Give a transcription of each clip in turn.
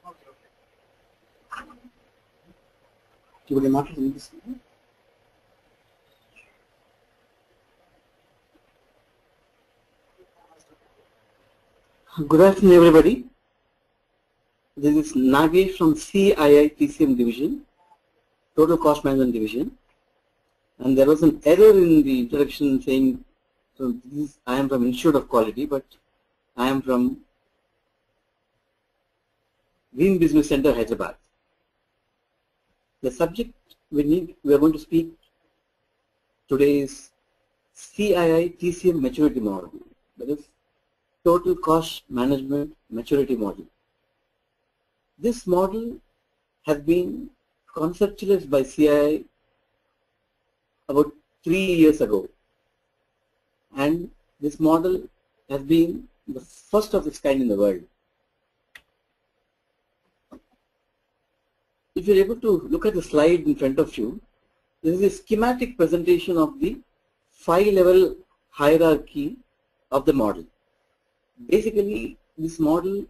Good afternoon, everybody. This is Nagesh from CII TCM division, Total Cost Management division. And there was an error in the introduction saying, so this, I am from Institute of Quality, but I am from Green Business Center, Hyderabad. The subject we are going to speak today is CII TCM Maturity Model, that is Total Cost Management Maturity Model. This model has been conceptualized by CII about 3 years ago, and this model has been the first of its kind in the world. If you're able to look at the slide in front of you, this is a schematic presentation of the 5-level hierarchy of the model. Basically, this model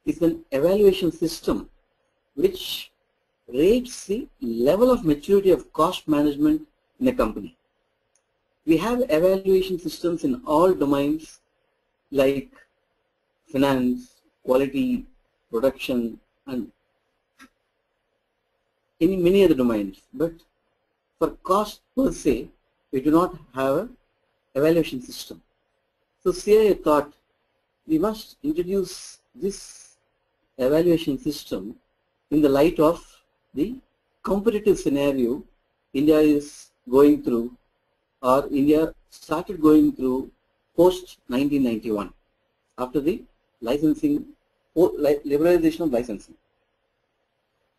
is an evaluation system which rates the level of maturity of cost management in a company. We have evaluation systems in all domains like finance, quality, production, and in many other domains. But for cost per se, we do not have an evaluation system. So CII thought we must introduce this evaluation system in the light of the competitive scenario India is going through, or India started going through post 1991 after the licensing, liberalization of licensing.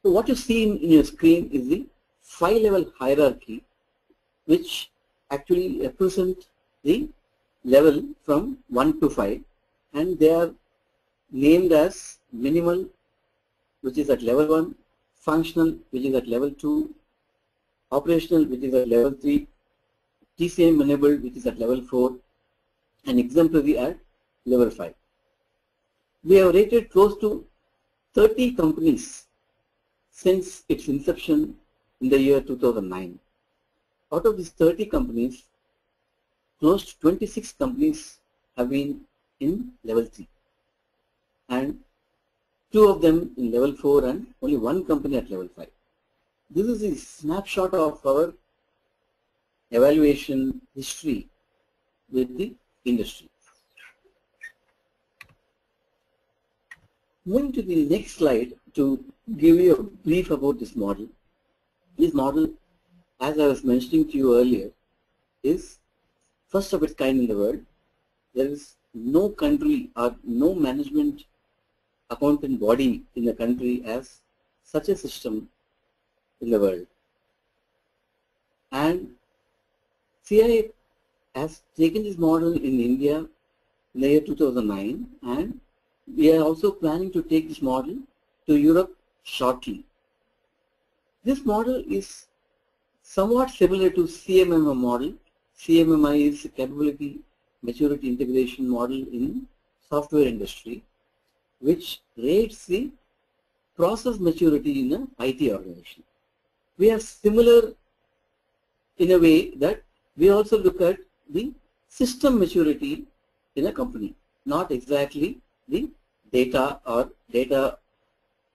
So what you see in your screen is the 5-level hierarchy, which actually represent the level from 1 to 5, and they are named as minimal, which is at level 1, functional, which is at level 2, operational, which is at level 3, TCM enabled, which is at level 4, and exemplary at level 5. We have rated close to 30 companies since its inception in the year 2009. Out of these 30 companies, close to 26 companies have been in level 3, and 2 of them in level 4 and only 1 company at level 5. This is a snapshot of our evaluation history with the industry. Moving to the next slide to give you a brief about this model. This model, as I was mentioning to you earlier, is first of its kind in the world. There is no country or no management accountant body in the country as such a system in the world. And CII has taken this model in India in the year 2009, and we are also planning to take this model to Europe shortly. This model is somewhat similar to CMMI model. CMMI is a capability maturity integration model in software industry, which rates the process maturity in an IT organization. We are similar in a way that we also look at the system maturity in a company, not exactly the data or data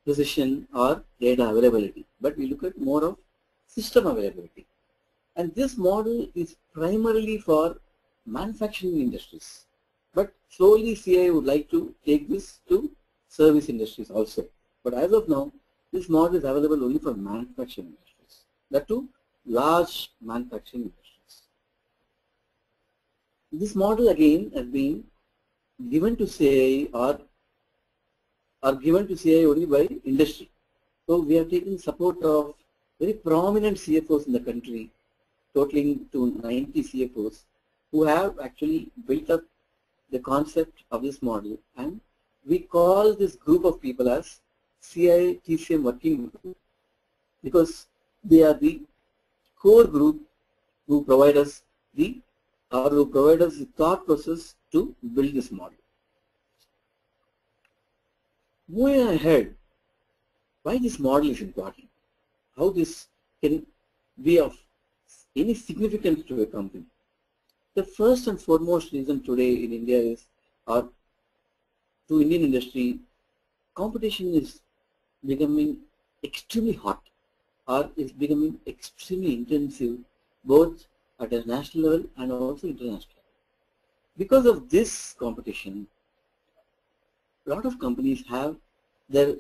precision or data availability, but we look at more of system availability. And this model is primarily for manufacturing industries, but slowly CII would like to take this to service industries also. But as of now, this model is available only for manufacturing industries, that too large manufacturing industries. This model again has been given to CII or given to CII only by industry. So we have taken support of very prominent CFOs in the country, totaling to 90 CFOs, who have actually built up the concept of this model, and we call this group of people as CII TCM working group, because they are the core group who provide us the thought process to build this model. Moving ahead, why this model is important, how this can be of any significance to a company. The first and foremost reason today in India is, or to Indian industry, competition is becoming extremely hot or is becoming extremely intensive both at a national level and also international. Because of this competition, a lot of companies have their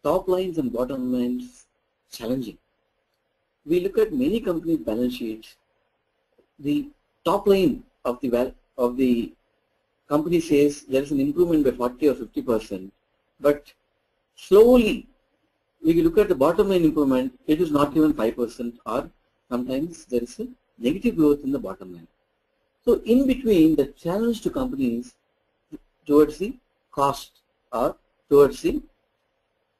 top lines and bottom lines challenging. We look at many companies' balance sheets, the top line of the company says there is an improvement by 40 or 50%, but slowly we look at the bottom line improvement, it is not even 5%, or sometimes there is a negative growth in the bottom line. So in between, the challenge to companies towards the cost or towards the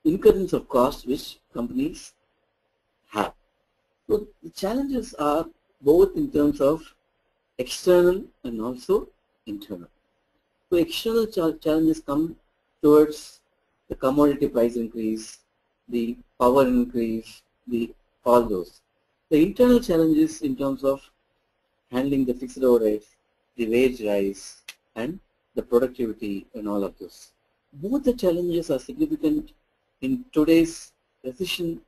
incurrence of cost which companies have. So the challenges are both in terms of external and also internal. So external challenges come towards the commodity price increase, the power increase, all those. The internal challenges in terms of handling the fixed overheads, the wage rise, and the productivity and all of those. Both the challenges are significant in today's recession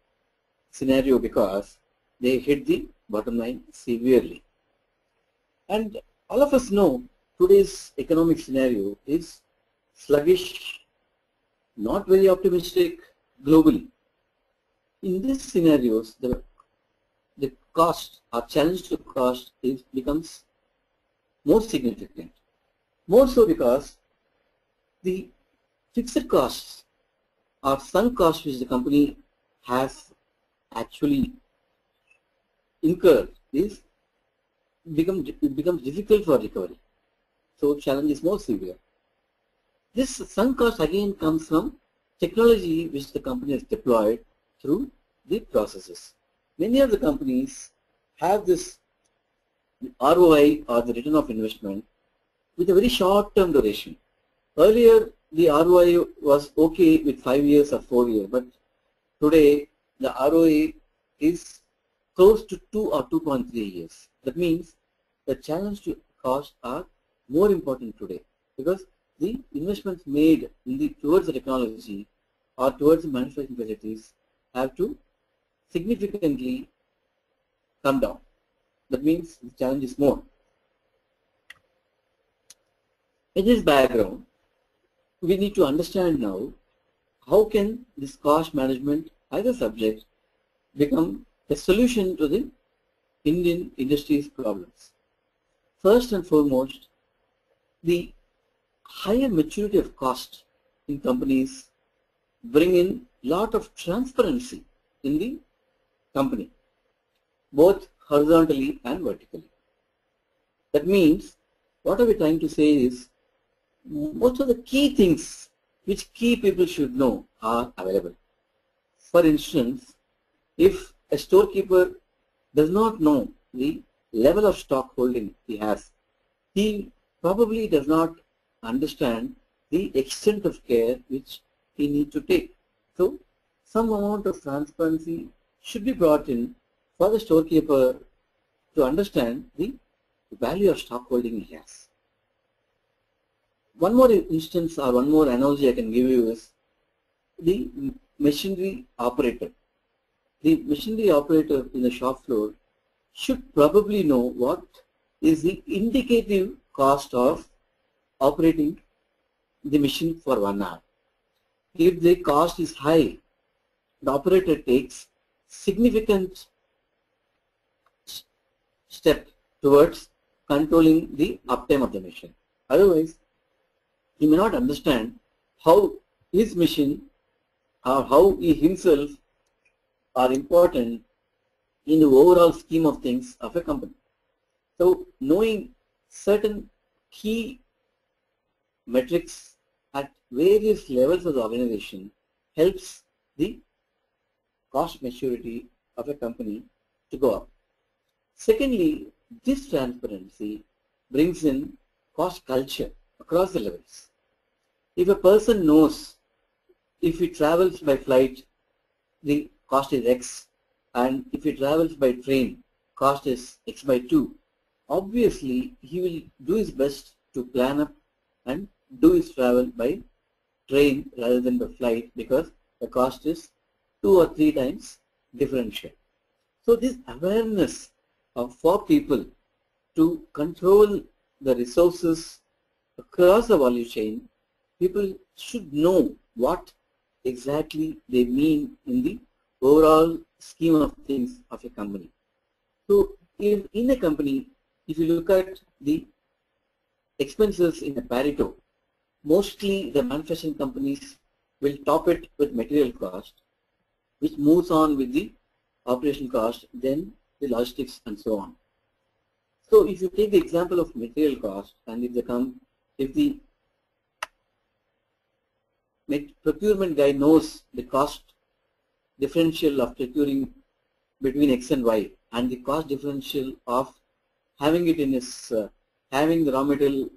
scenario because they hit the bottom line severely. And all of us know today's economic scenario is sluggish, not very optimistic globally. In these scenarios, the cost or challenge to cost becomes more significant. More so because the fixed costs or sunk costs which the company has actually incurred becomes difficult for recovery. So challenge is more severe. This sunk cost again comes from technology which the company has deployed through the processes. Many of the companies have this ROI or the return of investment with a very short-term duration. Earlier, the ROI was okay with 5 years or 4 years, but today the ROI is close to 2 or 2.3 years. That means the challenge to cost are more important today because the investments made towards the technology or towards the manufacturing facilities have to significantly come down. That means the challenge is more. In this background, we need to understand now how can this cost management as a subject become a solution to the Indian industry's problems. First and foremost, the higher maturity of cost in companies bring in lot of transparency in the company, both horizontally and vertically. That means, what are we trying to say is, most of the key things which key people should know are available. For instance, if a storekeeper does not know the level of stock holding he has, he probably does not understand the extent of care which he needs to take. So, some amount of transparency should be brought in for the storekeeper to understand the value of stock holding he has. One more instance or one more analogy I can give you is the machinery operator. The machinery operator in the shop floor should probably know what is the indicative cost of operating the machine for 1 hour. If the cost is high, the operator takes significant step towards controlling the uptime of the machine. Otherwise, he may not understand how his machine or how he himself are important in the overall scheme of things of a company. So, knowing certain key metrics at various levels of the organization helps the cost maturity of a company to go up. Secondly, this transparency brings in cost culture across the levels. If a person knows if he travels by flight the cost is X, and if he travels by train, cost is X by 2, obviously he will do his best to plan up and do his travel by train rather than by flight, because the cost is 2 or 3 times differential. So this awareness for people to control the resources across the value chain, people should know what exactly they mean in the overall scheme of things of a company. So in a company, if you look at the expenses in a Pareto, mostly the manufacturing companies will top it with material cost, which moves on with the operation cost, then the logistics and so on. So if you take the example of material cost, and if the procurement guy knows the cost differential of procuring between X and Y, and the cost differential of having it in his having the raw material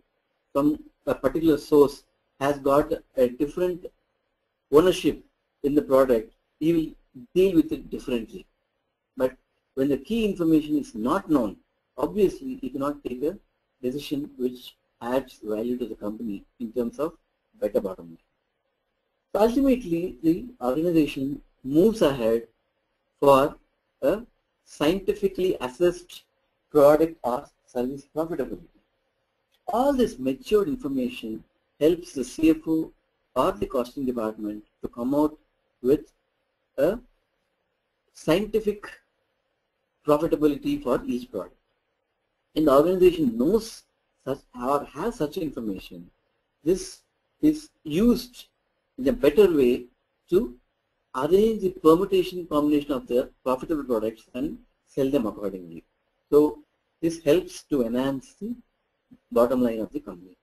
from a particular source has got a different ownership in the product, he will deal with it differently. But when the key information is not known, obviously he cannot take a decision which adds value to the company in terms of better bottom line. So ultimately, the organization moves ahead for a scientifically assessed product or service profitability. All this matured information helps the CFO or the costing department to come out with a scientific profitability for each product. And the organization knows such or has such information, this is used in a better way to arrange the permutation combination of the profitable products and sell them accordingly. So this helps to enhance the bottom line of the company.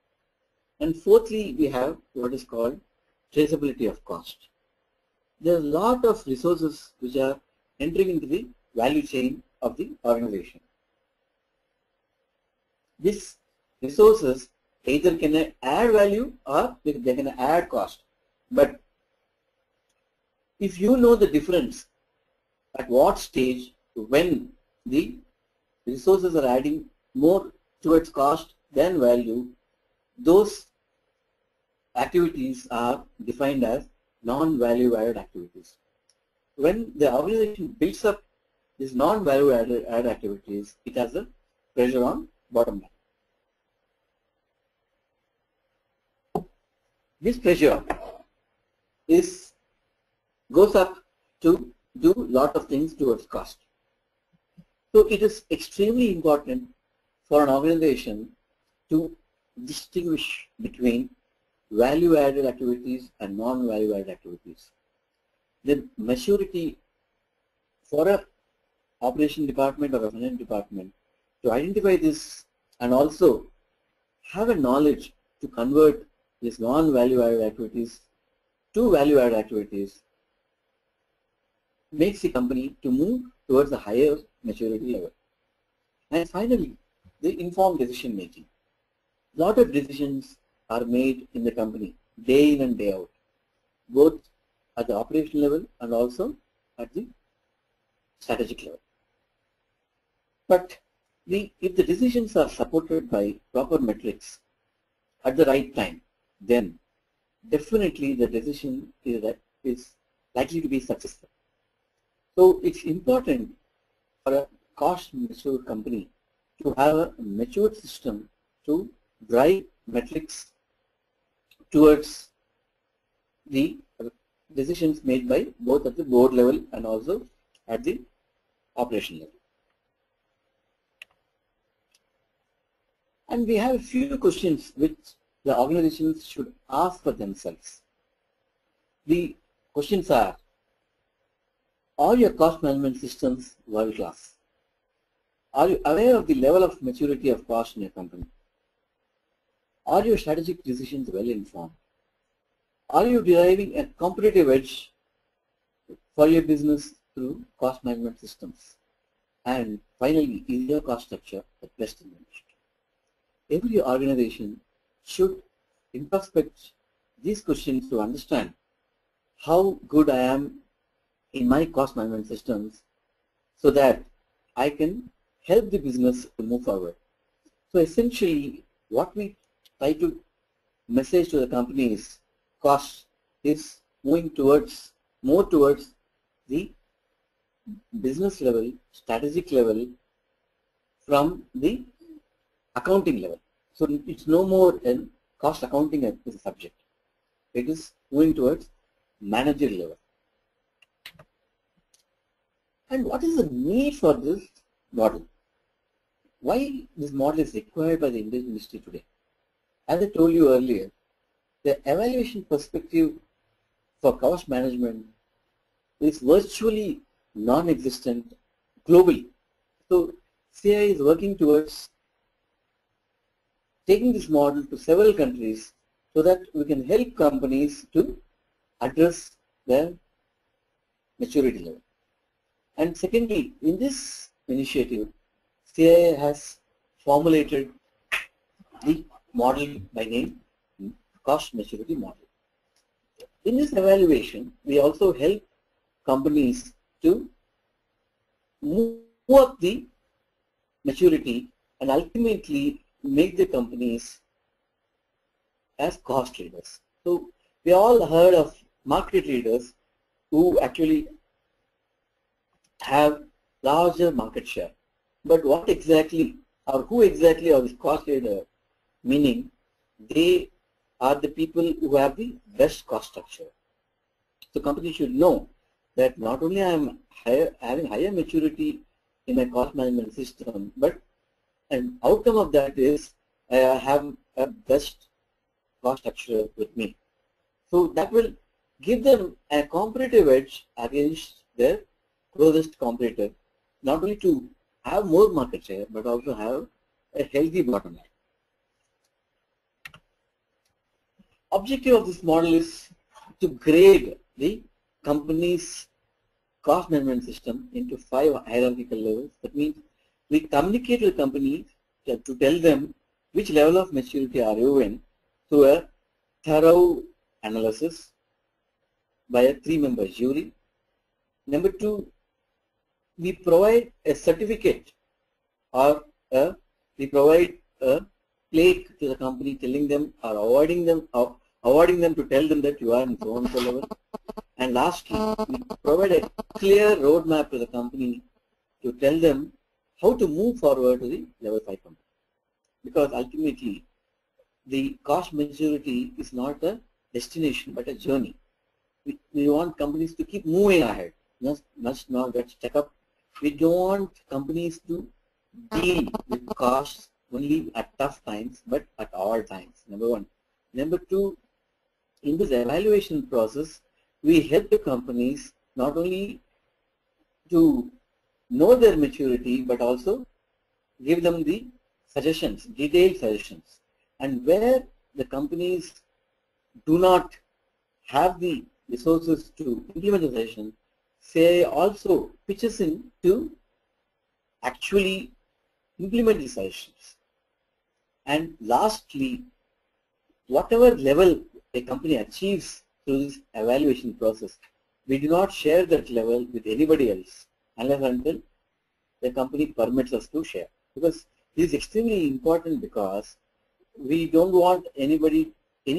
And fourthly, we have what is called traceability of cost. There are a lot of resources which are entering into the value chain of the organization. These resources either can add value or they can add cost. But if you know the difference at what stage when the resources are adding more towards cost than value, those activities are defined as non-value added activities. When the organization builds up these non-value added activities, it has a pressure on bottom line. This pressure goes up to do a lot of things towards cost. So it is extremely important for an organization to distinguish between value-added activities and non-value-added activities. The maturity for a operation department or a finance department to identify this and also have a knowledge to convert these non-value-added activities to value-added activities makes the company to move towards a higher maturity level. And finally, the informed decision making. A lot of decisions are made in the company day in and day out, both at the operational level and also at the strategic level. But if the decisions are supported by proper metrics at the right time, then definitely the decision is likely to be successful. So it's important for a cost mature company to have a matured system to drive metrics towards the decisions made by both at the board level and also at the operation level. And we have a few questions which the organizations should ask for themselves. The questions are your cost management systems world class? Are you aware of the level of maturity of cost in your company? Are your strategic decisions well informed? Are you deriving a competitive edge for your business through cost management systems? And finally, is your cost structure the best in the industry? Every organization should introspect these questions to understand how good I am in my cost management systems so that I can help the business to move forward. So essentially, what we try to message to the company is cost is moving towards more towards the business level, strategic level from the accounting level. So it's no more an cost accounting as a subject. It is moving towards managerial level. And what is the need for this model? Why this model is required by the industry today? As I told you earlier, the evaluation perspective for cost management is virtually non-existent globally. So CI is working towards taking this model to several countries so that we can help companies to address their maturity level. And secondly, in this initiative, CIA has formulated the model by name Cost Maturity Model. In this evaluation, we also help companies to move up the maturity and ultimately make the companies as cost leaders. So we all heard of market leaders who actually have larger market share. But what exactly or who exactly are the cost leader? Meaning they are the people who have the best cost structure. So companies should know that not only I am having higher maturity in my cost management system, but an outcome of that is I have a best cost structure with me. So that will give them a competitive edge against their closest competitor, not only to have more market share, but also have a healthy bottom line. Objective of this model is to grade the company's cost management system into 5 hierarchical levels. That means we communicate with companies to tell them which level of maturity are you in through a thorough analysis by a 3-member jury. Number 2, we provide a certificate or we provide a plaque to the company telling them or awarding them to tell them that you are in so and so level. And lastly, we provide a clear roadmap to the company to tell them how to move forward to the level 5 company. Because ultimately, the cost maturity is not a destination but a journey. We want companies to keep moving ahead, must not get stuck up. We don't want companies to deal with costs only at tough times, but at all times, number 1. Number 2, in this evaluation process, we help the companies not only to know their maturity, but also give them the suggestions, detailed suggestions. And where the companies do not have the resources to implement the suggestion, say also pitches in to actually implement the suggestions. And lastly, whatever level a company achieves through this evaluation process, we do not share that level with anybody else unless until the company permits us to share. Because this is extremely important because we don't want any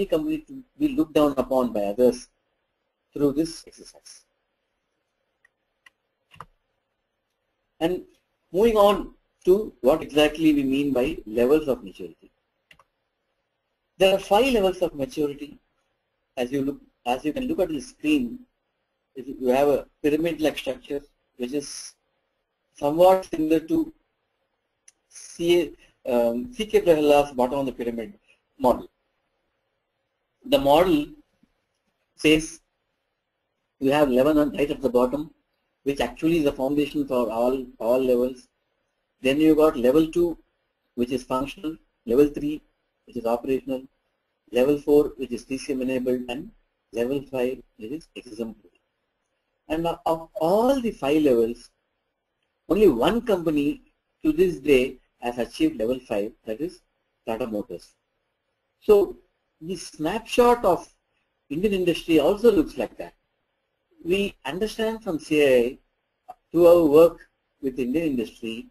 company to be looked down upon by others through this exercise. And moving on to what exactly we mean by levels of maturity. There are 5 levels of maturity. As you can look at the screen, you have a pyramid-like structure which is somewhat similar to C.K. Prahlad's bottom of the pyramid model. The model says you have level 1 right at the bottom, which actually is the foundation for all levels. Then you got level 2, which is functional, level 3, which is operational, level 4, which is TCM enabled, and level 5, which is exemplary. And of all the 5 levels, only one company to this day has achieved level 5, that is Tata Motors. So the snapshot of Indian industry also looks like that. we understand from CII through our work with Indian industry,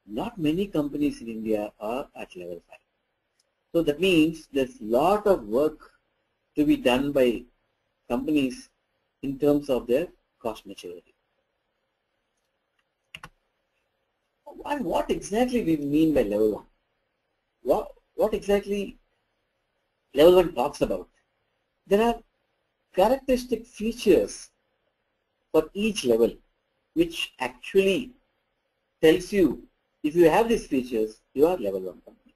not many companies in India are at level 5. So that means there's a lot of work to be done by companies in terms of their cost maturity. And what exactly we mean by level 1? What exactly level 1 talks about? There are characteristic features for each level which actually tells you if you have these features, you are level 1 company.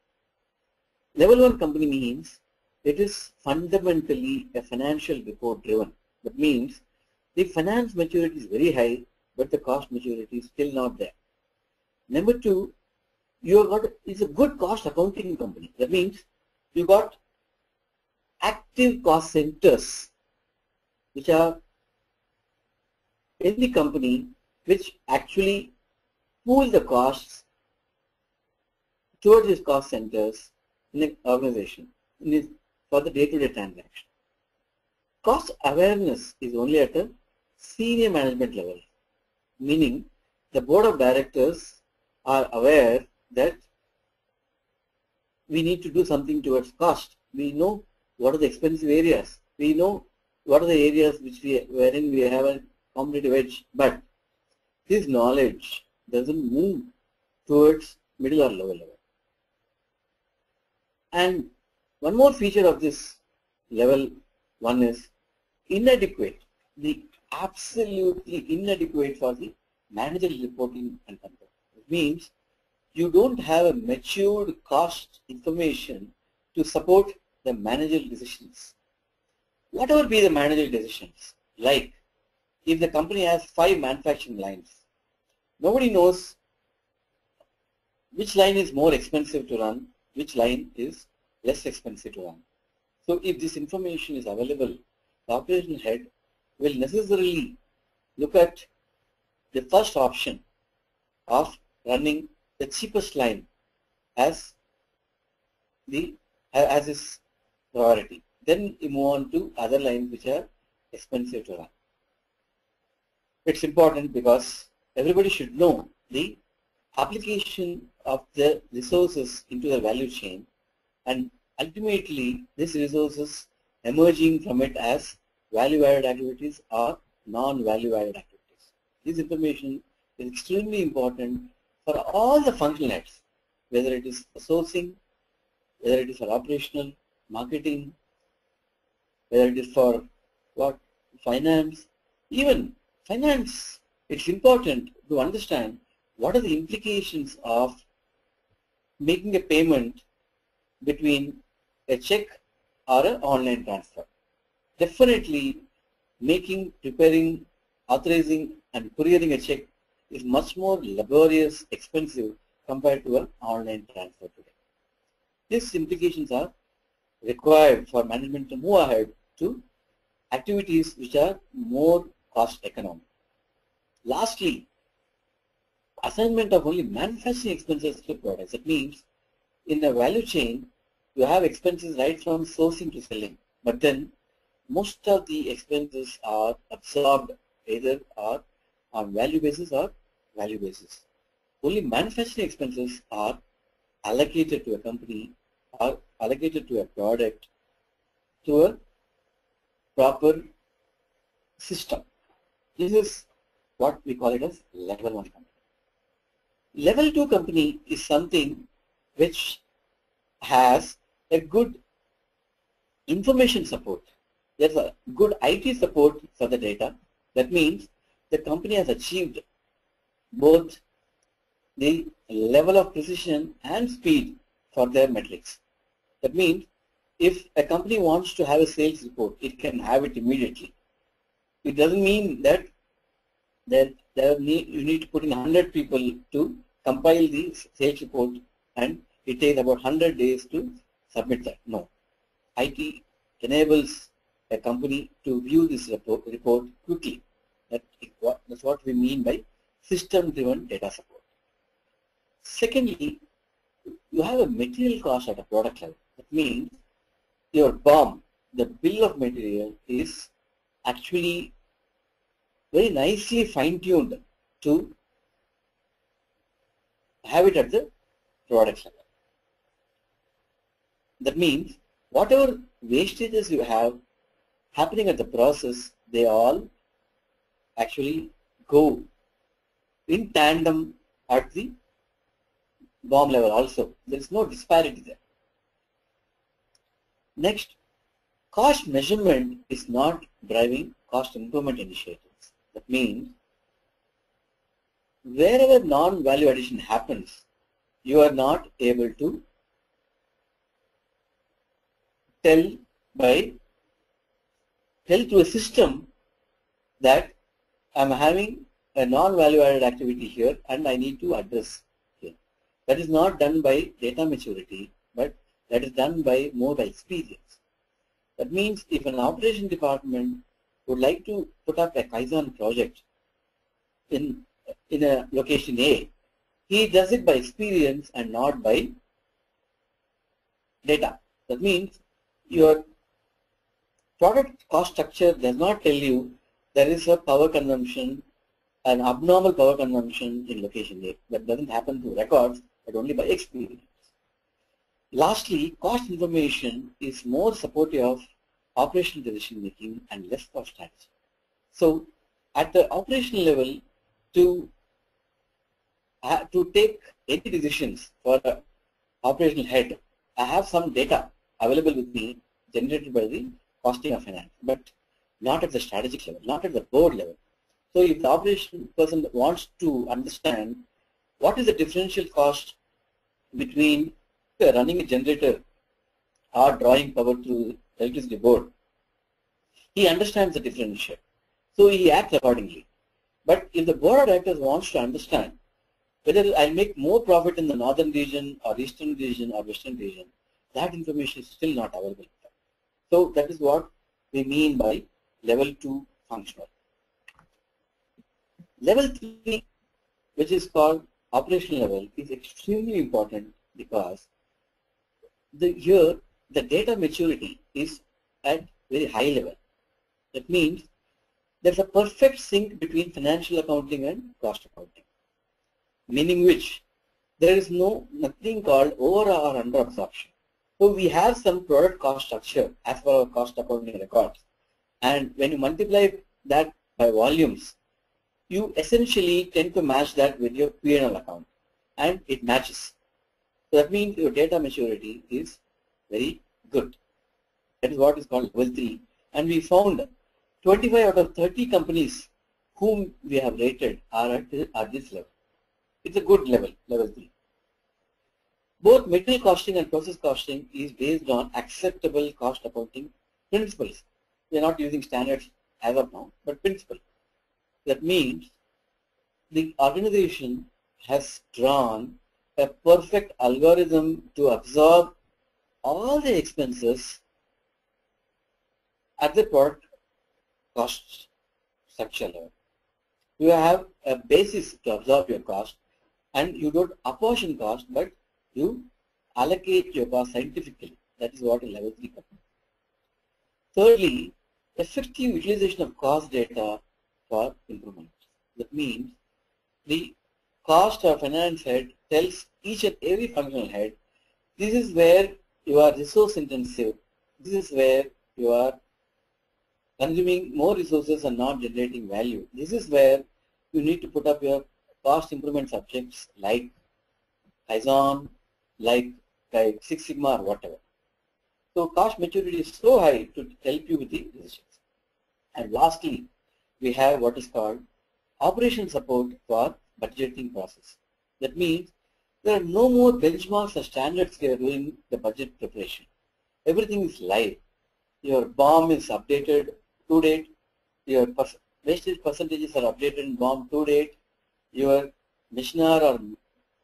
Level 1 company means it is fundamentally a financial report driven. That means the finance maturity is very high, but the cost maturity is still not there. Number 2, it's a good cost accounting company. That means you got active cost centers which are in the company which actually pool the costs towards these cost centers in the organization for the day-to-day transaction. Cost awareness is only at a senior management level, meaning the board of directors are aware that we need to do something towards cost. We know what are the expensive areas. We know what are the areas wherein we have a competitive edge, but this knowledge doesn't move towards middle or lower level. And one more feature of this level 1 is inadequate, absolutely inadequate for the managerial reporting and control. It means you don't have a matured cost information to support the managerial decisions. Whatever be the managerial decisions, like if the company has 5 manufacturing lines, nobody knows which line is more expensive to run, which line is less expensive to run. So if this information is available, the operational head will necessarily look at the first option of running the cheapest line as his priority. Then you move on to other lines which are expensive to run. It's important because everybody should know the application of the resources into the value chain, and ultimately these resources emerging from it as value-added activities or non-value-added activities. This information is extremely important for all the functional heads, whether it is for sourcing, whether it is for operational, marketing, whether it is for finance. Even finance, it's important to understand what are the implications of making a payment between a check or an online transfer. Definitely preparing, authorizing and couriering a check is much more laborious, expensive compared to an online transfer today. These implications are required for management to move ahead to activities which are more cost economic. Lastly, assignment of only manufacturing expenses to products. That means in the value chain, you have expenses right from sourcing to selling, but then most of the expenses are absorbed either on value basis or value basis. Only manufacturing expenses are allocated to a company or allocated to a product through a proper system. This is what we call it as level 1 company. Level 2 company is something which has a good information support. There's a good IT support for the data. That means the company has achieved both the level of precision and speed for their metrics. That means if a company wants to have a sales report, it can have it immediately. It doesn't mean that you need to put in 100 people to compile the sales report and it takes about 100 days to submit that. No. IT enables a company to view this report quickly. That's what we mean by system-driven data support. Secondly, you have a material cost at a product level. That means your BOM, the bill of material, is actually very nicely fine-tuned to have it at the product level. That means whatever wastages you have happening at the process, they all actually go in tandem at the BOM level also. There is no disparity there. Next, cost measurement is not driving cost improvement initiatives. That means wherever non-value addition happens, you are not able to tell through a system that I'm having a non-value added activity here and I need to address here. That is not done by data maturity, but that is done more by experience. That means if an operation department would like to put up a Kaizen project in a location A, he does it by experience and not by data. That means your product cost structure does not tell you there is a power consumption, an abnormal power consumption in location A. That doesn't happen through records, but only by experience. Lastly, cost information is more supportive of operational decision making and less of strategy. So at the operational level, to take any decisions for the operational head, I have some data available with me generated by the costing of finance, but not at the strategic level, not at the board level. So if the operation person wants to understand what is the differential cost between running a generator or drawing power through electricity board, he understands the differential. So he acts accordingly. But if the board of directors wants to understand whether I'll make more profit in the northern region or eastern region or western region, that information is still not available. So that is what we mean by level 2 functional. Level 3, which is called operational level, is extremely important because here the data maturity is at very high level. That means there's a perfect sync between financial accounting and cost accounting, meaning which there is nothing called over or under absorption. So we have some product cost structure as per our cost accounting records, and when you multiply that by volumes, you essentially tend to match that with your P&L account, and it matches. So that means your data maturity is very good. That is what is called level 3, and we found 25 out of 30 companies whom we have rated are at this level. It's a good level, level 3. Both material costing and process costing is based on acceptable cost accounting principles. We are not using standards as of now, but principles. That means the organization has drawn a perfect algorithm to absorb all the expenses at the product cost structure level. You have a basis to absorb your cost, and you don't apportion cost, but you allocate your cost scientifically. That is what a level 3 comes. Thirdly, effective utilization of cost data for improvement. That means the cost or finance head tells each and every functional head, this is where you are resource intensive, this is where you are consuming more resources and not generating value. This is where you need to put up your cost improvement subjects like Kaizen, like Six Sigma or whatever. So cost maturity is so high to help you with the decisions. And lastly, we have what is called operation support for budgeting process. That means there are no more benchmarks or standards here during the budget preparation. Everything is live. Your BOM is updated to date. Your wastage percentages are updated in BOM to date. Your missioner or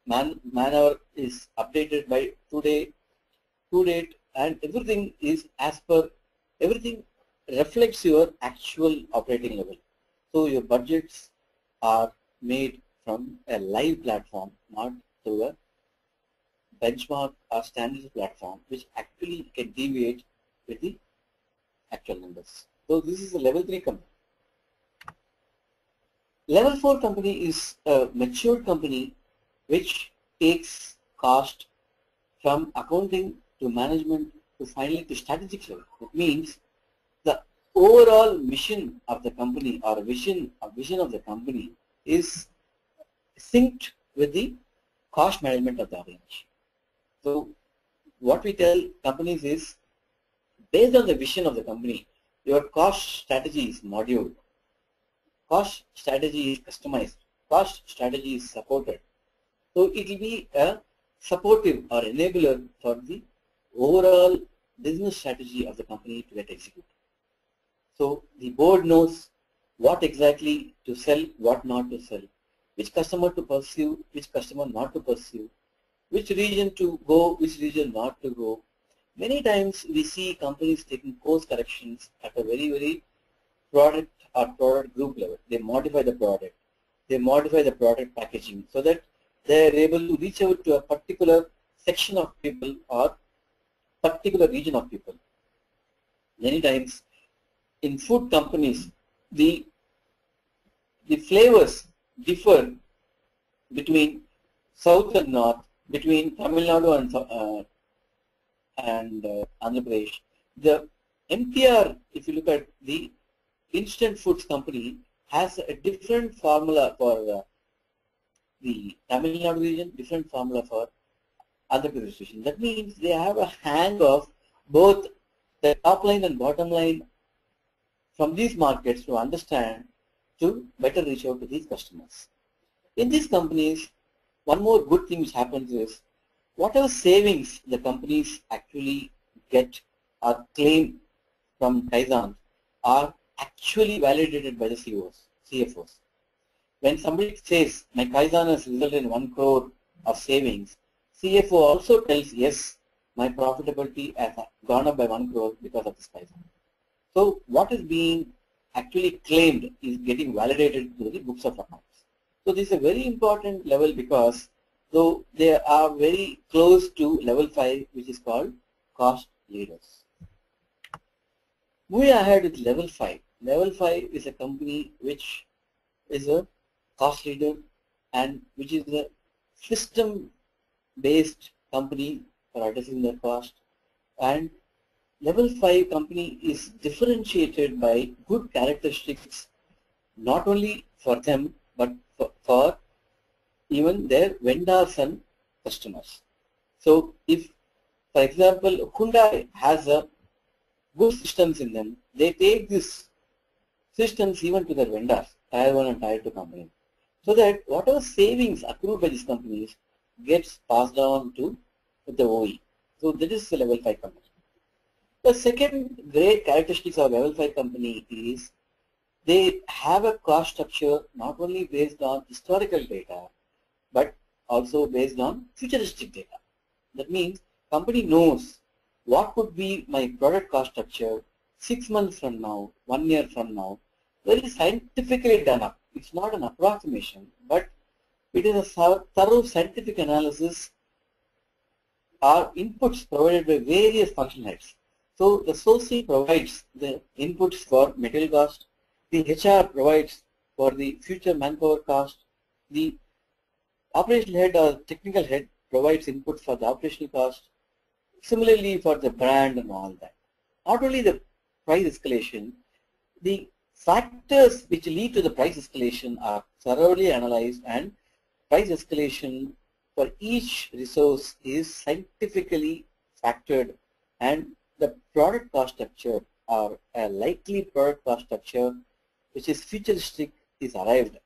man-hour is updated by to date, and everything is as per, everything reflects your actual operating level. So your budgets are made from a live platform, not through a benchmark or standard platform, which actually can deviate with the actual numbers. So this is a level 3 company. Level 4 company is a matured company which takes cost from accounting to management to finally to strategic level. It means the overall mission of the company or vision of the company is synced with the cost management of the organization. So what we tell companies is, based on the vision of the company, your cost strategy is moduled, cost strategy is customized, cost strategy is supported. So it will be a supportive or enabler for the overall business strategy of the company to get executed. So the board knows what exactly to sell, what not to sell, which customer to pursue, which customer not to pursue, which region to go, which region not to go. Many times we see companies taking course corrections at a very product or product group level. They modify the product, they modify the product packaging so that they are able to reach out to a particular section of people or particular region of people. Many times in food companies, the flavors differ between south and north, between Tamil Nadu and Andhra Pradesh. The MTR, if you look at the instant foods company, has a different formula for the Tamil Nadu region, different formula for Andhra Pradesh region. That means they have a hang of both the top line and bottom line from these markets to understand to better reach out to these customers. In these companies, one more good thing which happens is, whatever savings the companies actually get or claim from Kaizen are actually validated by the CFOs. When somebody says, my Kaizen has resulted in 1 crore of savings, CFO also tells, yes, my profitability has gone up by 1 crore because of this Kaizen. So what is being actually claimed is getting validated through the books of accounts. So this is a very important level because though they are very close to level 5, which is called cost leaders. Moving ahead with level 5. Level 5 is a company which is a cost leader and which is a system-based company for addressing their cost. And level 5 company is differentiated by good characteristics not only for them but for even their vendors and customers. So if, for example, Hyundai has a good systems in them, they take these systems even to their vendors, Tier 1 and Tier 2 companies, so that whatever savings accrued by these companies gets passed on to the OE. So that is the level 5 company. The second great characteristics of level 5 company is they have a cost structure not only based on historical data but also based on futuristic data. That means company knows what could be my product cost structure 6 months from now, 1 year from now, very scientifically done up. It's not an approximation, but it is a thorough scientific analysis or inputs provided by various function heads. So the sourcing provides the inputs for material cost, the HR provides for the future manpower cost, the operational head or technical head provides input for the operational cost, similarly for the brand and all that. Not only the price escalation, the factors which lead to the price escalation are thoroughly analyzed, and price escalation for each resource is scientifically factored, and the product cost structure or a likely product cost structure which is futuristic is arrived at.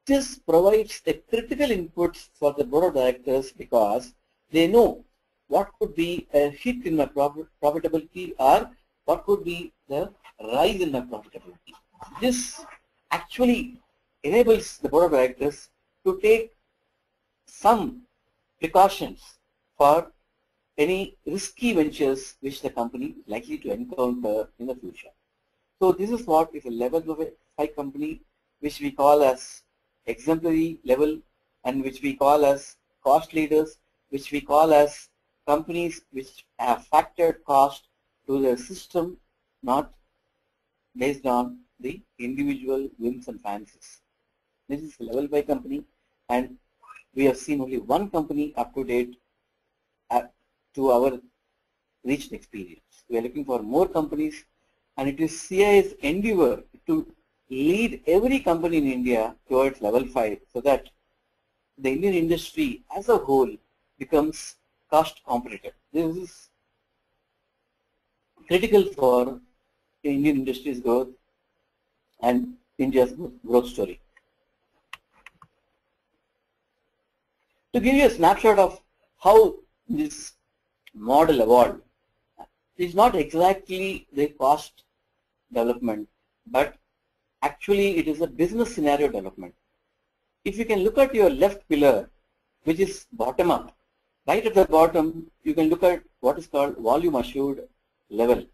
This provides a critical input for the board of directors because they know what could be a hit in my profitability or what could be the rise in my profitability. This actually enables the board of directors to take some precautions for any risky ventures which the company is likely to encounter in the future. So this is what is a level 5 company which we call as exemplary level, and which we call as cost leaders, which we call as companies which have factored cost to the system, not based on the individual whims and fancies. This is a level 5 company, and we have seen only one company up to date to our reached experience. We are looking for more companies, and it is CIA's endeavor to lead every company in India towards level 5 so that the Indian industry as a whole becomes cost competitive. This is critical for the Indian industry's growth and India's growth story. To give you a snapshot of how this model evolved, it is not exactly the cost development, but actually it is a business scenario development. If you can look at your left pillar, which is bottom up, right at the bottom, you can look at what is called volume assured level.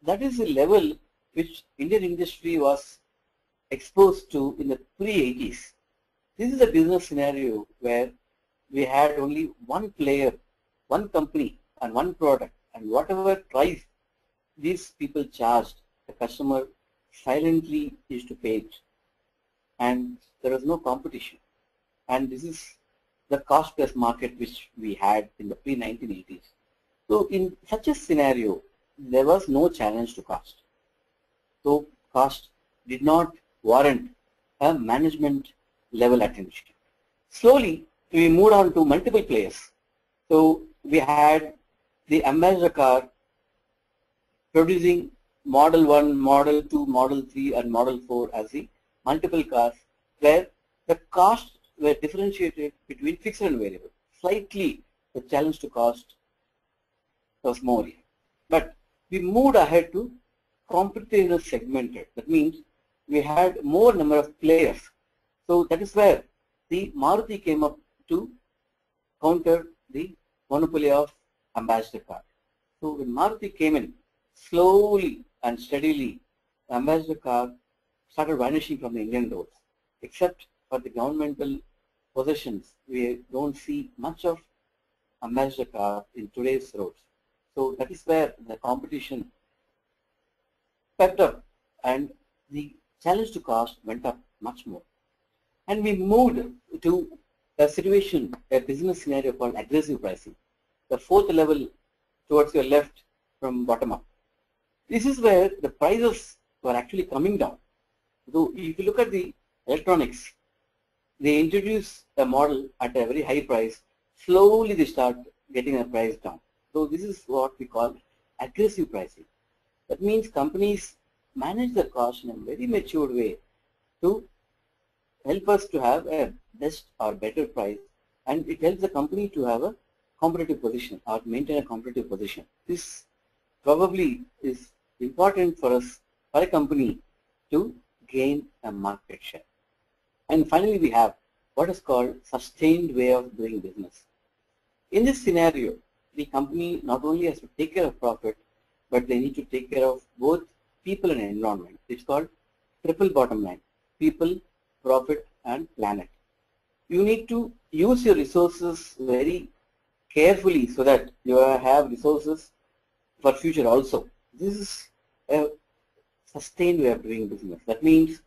That is the level which Indian industry was exposed to in the pre-80s. This is a business scenario where we had only one player, one company, and one product, and whatever price these people charged, the customer silently used to pay it, and there was no competition. And this is the cost plus market which we had in the pre-1980s. So in such a scenario, there was no challenge to cost. So cost did not warrant a management level attention. Slowly, we moved on to multiple players. So we had the Ambassador car producing Model 1, Model 2, Model 3, and Model 4 as the multiple cars, where the costs were differentiated between fixed and variable. Slightly, the challenge to cost was more here. But we moved ahead to competitive segmented. That means we had more number of players. So that is where the Maruti came up to counter the monopoly of Ambassador car. So when Maruti came in, slowly and steadily, the Ambassador car started vanishing from the Indian roads. Except for the governmental possessions, we don't see much of Ambassador car in today's roads. So that is where the competition pepped up and the challenge to cost went up much more. And we moved to a situation, a business scenario called aggressive pricing. The fourth level towards your left from bottom up. This is where the prices were actually coming down. So if you look at the electronics, they introduce a model at a very high price, slowly they start getting the price down. So this is what we call aggressive pricing. That means companies manage their cost in a very matured way to help us to have a best or better price, and it helps the company to have a competitive position or maintain a competitive position. This probably is important for us, for a company, to gain a market share. And finally, we have what is called sustained way of doing business. In this scenario, the company not only has to take care of profit, but they need to take care of both people and environment. It's called triple bottom line: people, profit, and planet. You need to use your resources very carefully so that you have resources for future also. This is a sustained way of doing business. That means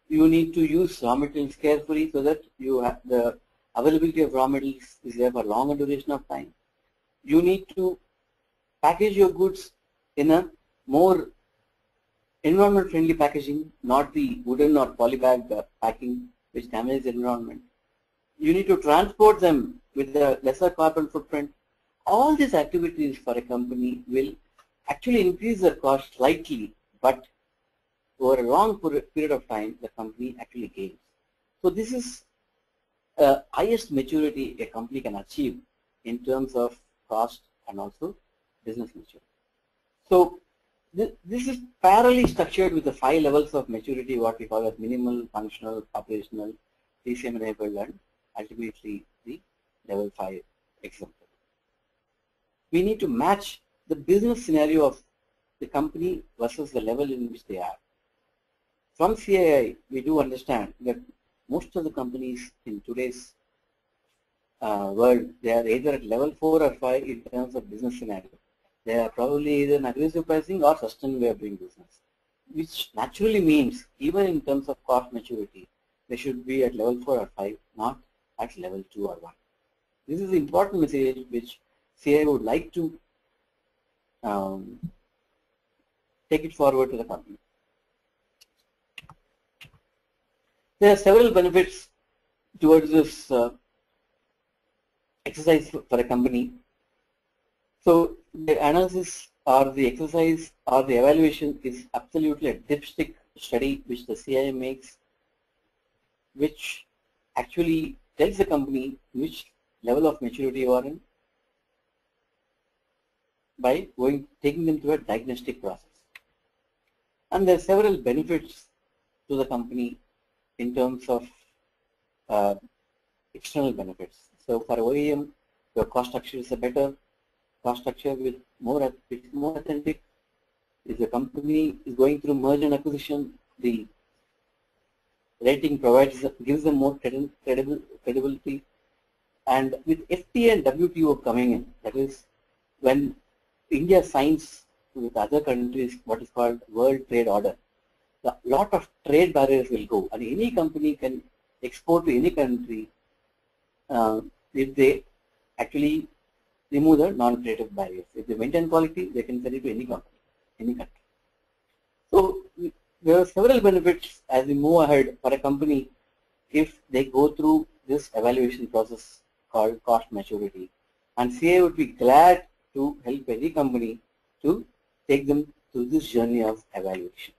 you need to use raw materials carefully so that you have the availability of raw materials is there for longer duration of time. You need to package your goods in a more environment friendly packaging, not the wooden or polybag packing which damages the environment. You need to transport them with a lesser carbon footprint. All these activities for a company will actually increase their cost slightly, but over a long period of time, the company actually gains. So this is the highest maturity a company can achieve in terms of cost and also business maturity. So this is parallelly structured with the 5 levels of maturity, what we call as minimal, functional, operational, TCM enabled, and ultimately the level 5 exemplary. We need to match the business scenario of the company versus the level in which they are. From CII, we do understand that most of the companies in today's world, they are either at level 4 or 5 in terms of business scenario. They are probably either an aggressive pricing or sustained way of doing business, which naturally means even in terms of cost maturity, they should be at level 4 or 5, not at level 2 or 1. This is the important message which CI would like to take it forward to the company. There are several benefits towards this exercise for a company. So the analysis or the exercise or the evaluation is absolutely a dipstick study which the CI makes, which actually tells the company which level of maturity you are in by taking them through a diagnostic process. And there are several benefits to the company in terms of external benefits. So for OEM, your cost structure is a better cost structure with more authentic. If the company is going through merger and acquisition, the rating gives them more credibility. And with FTA and WTO coming in, that is when India signs with other countries what is called World Trade Order, a lot of trade barriers will go, and any company can export to any country if they actually remove the non-creative barriers. If they maintain quality, they can sell it to any company, any country. So there are several benefits as we move ahead for a company if they go through this evaluation process called cost maturity. And CA would be glad to help any company to take them through this journey of evaluation.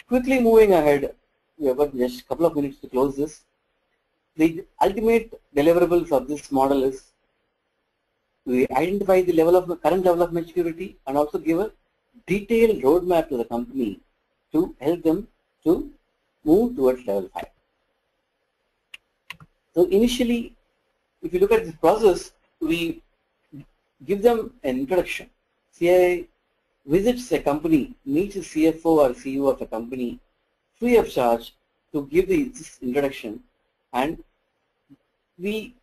Quickly moving ahead, we have got just a couple of minutes to close this. The ultimate deliverables of this model is we identify the current level of maturity and also give a detailed roadmap to the company to help them to move towards level 5. So initially, if you look at this process, we give them an introduction. CI visits a company, meets the CFO or CEO of a company free of charge to give this introduction, and we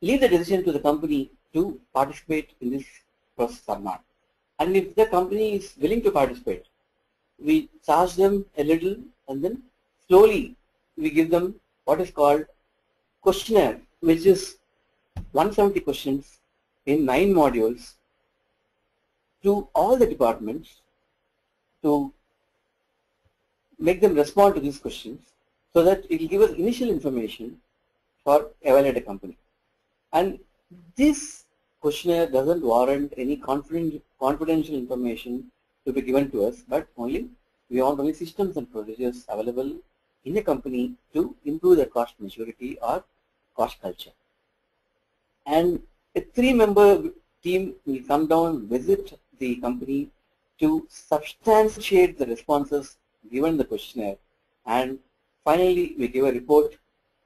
leave the decision to the company to participate in this process or not. And if the company is willing to participate, we charge them a little and then slowly we give them what is called questionnaire, which is 170 questions in 9 modules to all the departments to make them respond to these questions so that it will give us initial information for evaluate a company. And this questionnaire doesn't warrant any confidential information to be given to us, but we want only systems and procedures available in a company to improve their cost maturity or cost culture. And a 3-member team will come down, visit the company to substantiate the responses given the questionnaire, and finally we give a report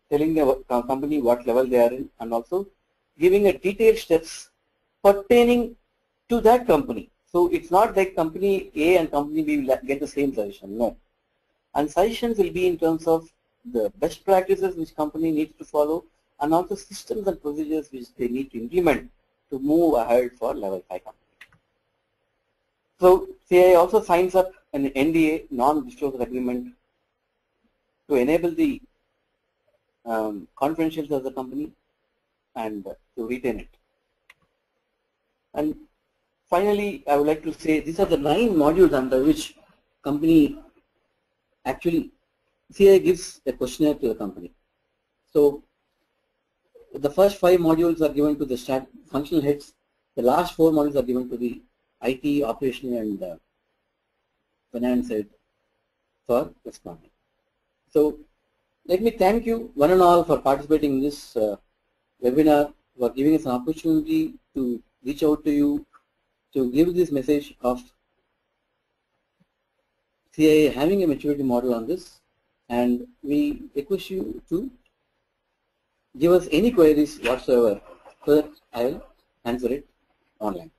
telling the company what level they are in and also giving a detailed steps pertaining to that company. So it's not like company A and company B will get the same suggestion, no. And suggestions will be in terms of the best practices which company needs to follow and also systems and procedures which they need to implement to move ahead for level 5 company. So CI also signs up an NDA, non-disclosure agreement, to enable the confidentiality of the company and to retain it. And finally, I would like to say these are the 9 modules under which company actually CI gives a questionnaire to the company. So the first 5 modules are given to the functional heads. The last 4 modules are given to the IT, operational and finance head for responding. So let me thank you one and all for participating in this webinar, for giving us an opportunity to reach out to you to give this message of CIA having a maturity model on this, and we request you to give us any queries whatsoever so that I will answer it online.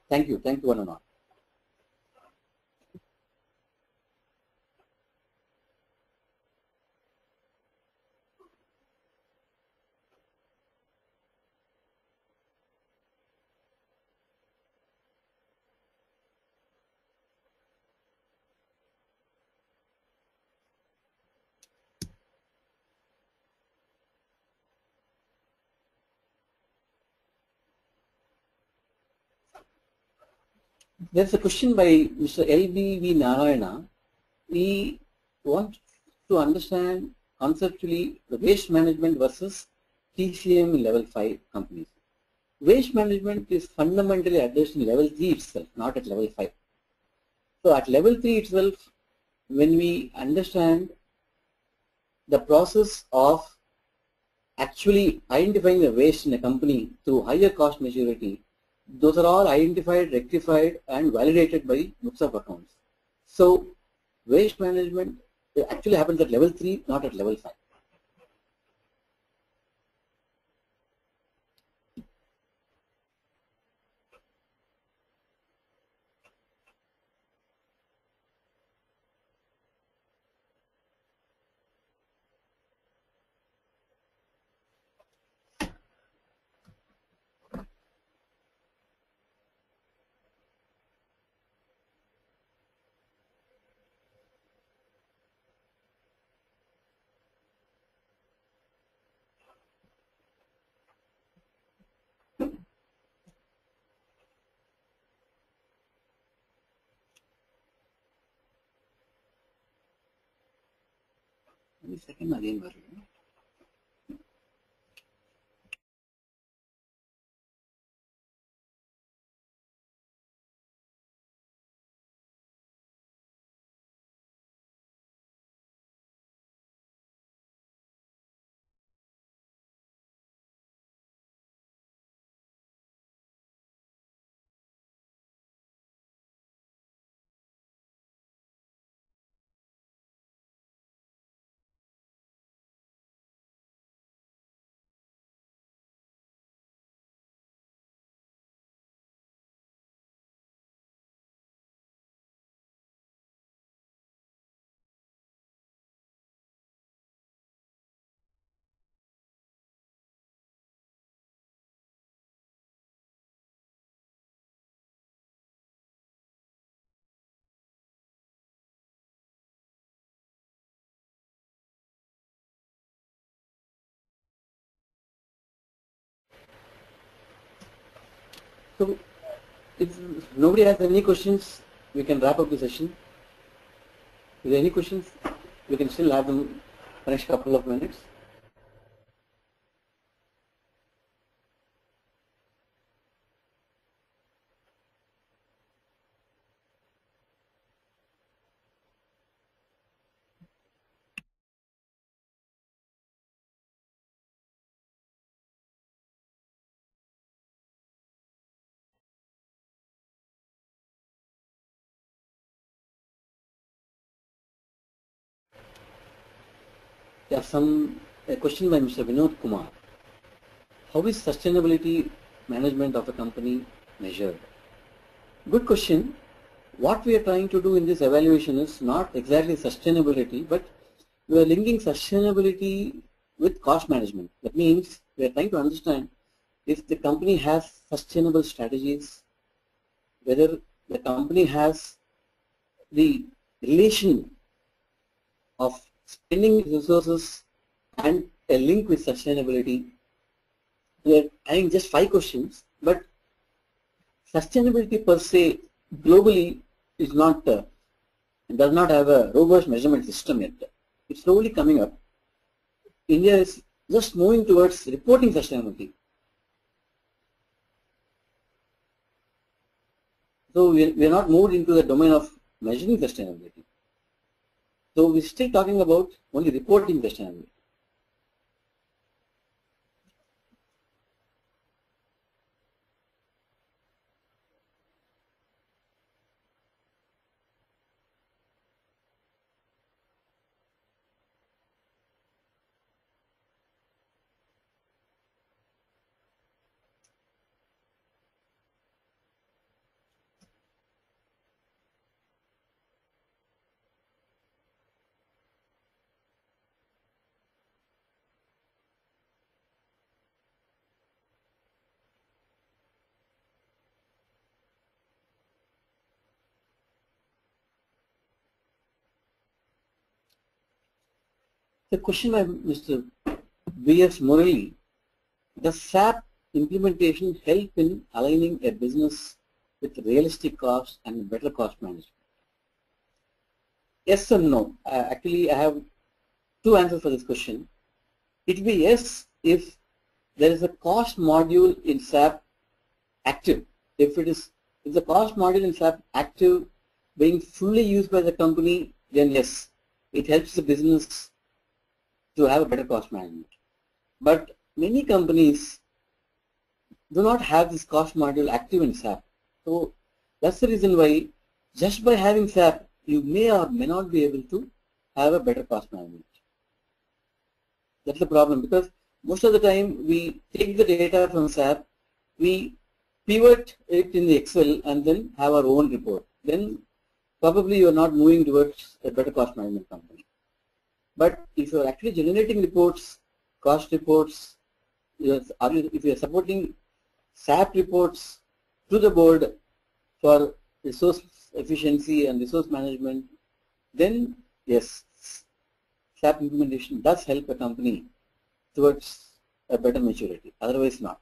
Thank you one and all. There's a question by Mr. L.B.V. Narayana. We want to understand conceptually the waste management versus TCM level 5 companies. Waste management is fundamentally addressed in level 3 itself, not at level 5. So at level 3 itself, when we understand the process of actually identifying the waste in a company through higher cost maturity, those are all identified, rectified and validated by books of accounts. So waste management actually happens at level 3, not at level 5. Second again. So if nobody has any questions, we can wrap up the session. If there are any questions, we can still have them for the next couple of minutes. There are a question by Mr. Vinod Kumar. How is sustainability management of a company measured? Good question. What we are trying to do in this evaluation is not exactly sustainability, but we are linking sustainability with cost management. That means we are trying to understand if the company has sustainable strategies, whether the company has the relation of spending resources and a link with sustainability. We are having just 5 questions, but sustainability per se globally is not does not have a robust measurement system yet. It's slowly coming up. India is just moving towards reporting sustainability. So we are not moved into the domain of measuring sustainability. So we're still talking about only reporting sustainability. The question by Mr. V.S. Murali, does SAP implementation help in aligning a business with realistic cost and better cost management? Yes or no? Actually, I have two answers for this question. It will be yes if there is a cost module in SAP active. If the cost module in SAP active being fully used by the company, then yes, it helps the business to have a better cost management. But many companies do not have this cost module active in SAP. So that's the reason why just by having SAP, you may or may not be able to have a better cost management. That's the problem, because most of the time we take the data from SAP, we pivot it in the Excel and then have our own report. Then probably you are not moving towards a better cost management company. But if you are actually generating reports, cost reports, if you are supporting SAP reports to the board for resource efficiency and resource management, then yes, SAP implementation does help a company towards a better maturity, otherwise not.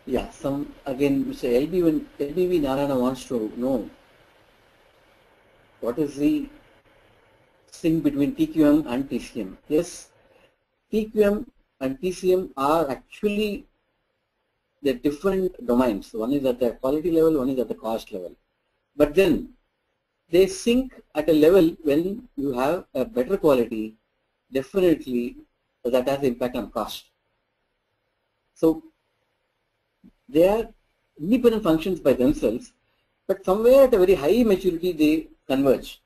Yeah, again, Mr. LBV Narayana wants to know what is the sync between TQM and TCM. Yes, TQM and TCM are actually the different domains. One is at the quality level, one is at the cost level. But then they sync at a level when you have a better quality, definitely that has impact on cost. So they are independent functions by themselves, but somewhere at a very high maturity they converge.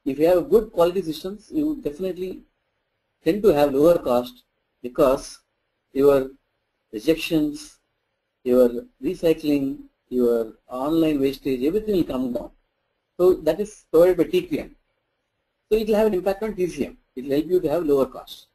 If you have good quality systems, you definitely tend to have lower cost because your rejections, your recycling, your online wastage, everything will come down. So that is provided by TQM. So it will have an impact on TCM. It will help you to have lower cost.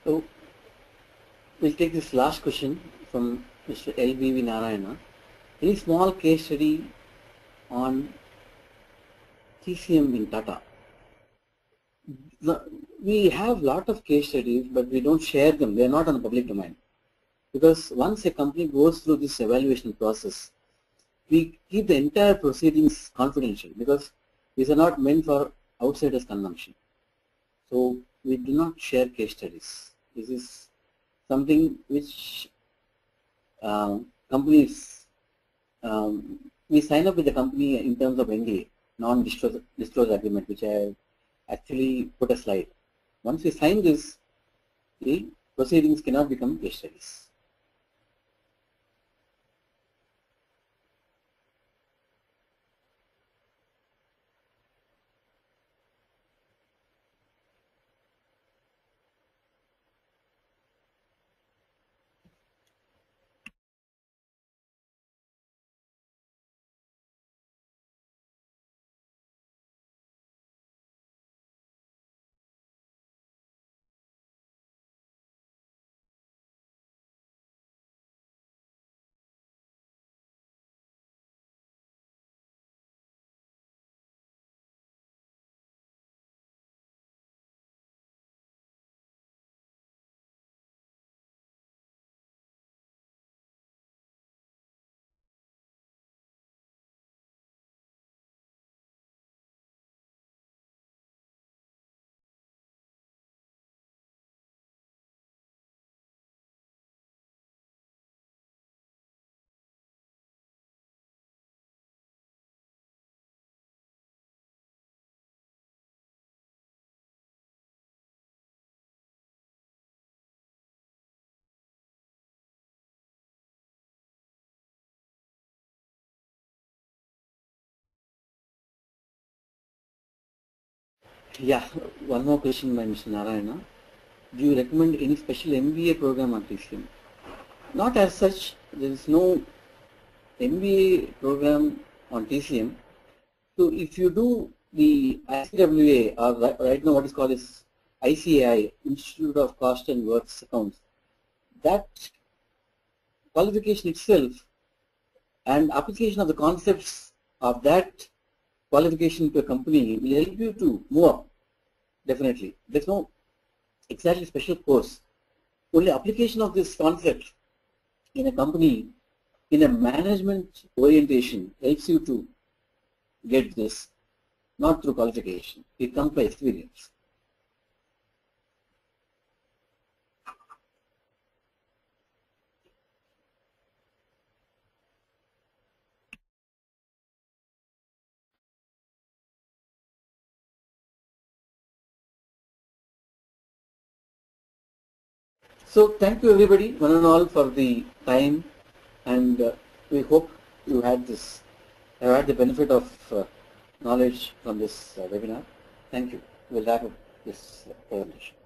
So we'll take this last question from Mr. LBV Narayana. Any small case study on TCM in Tata? We have lot of case studies, but we don't share them. They are not on the public domain. Because once a company goes through this evaluation process, we keep the entire proceedings confidential because these are not meant for outsiders' consumption. So we do not share case studies. This is something which companies, we sign up with the company in terms of NDA, non-disclosure agreement, which I actually put a slide. Once we sign this, the proceedings cannot become case studies. Yeah, one more question by Mr. Narayana. Do you recommend any special MBA program on TCM? Not as such. There is no MBA program on TCM. So if you do the ICWA, or right now what is called as ICAI, Institute of Cost and Works Accounts, that qualification itself and application of the concepts of that qualification to a company will help you to move up, definitely. There's no exactly special course. Only application of this concept in a company, in a management orientation, helps you to get this, not through qualification. It comes by experience. So thank you everybody, one and all, for the time, and we hope you had this, have had the benefit of knowledge from this webinar. Thank you. We'll wrap up this presentation.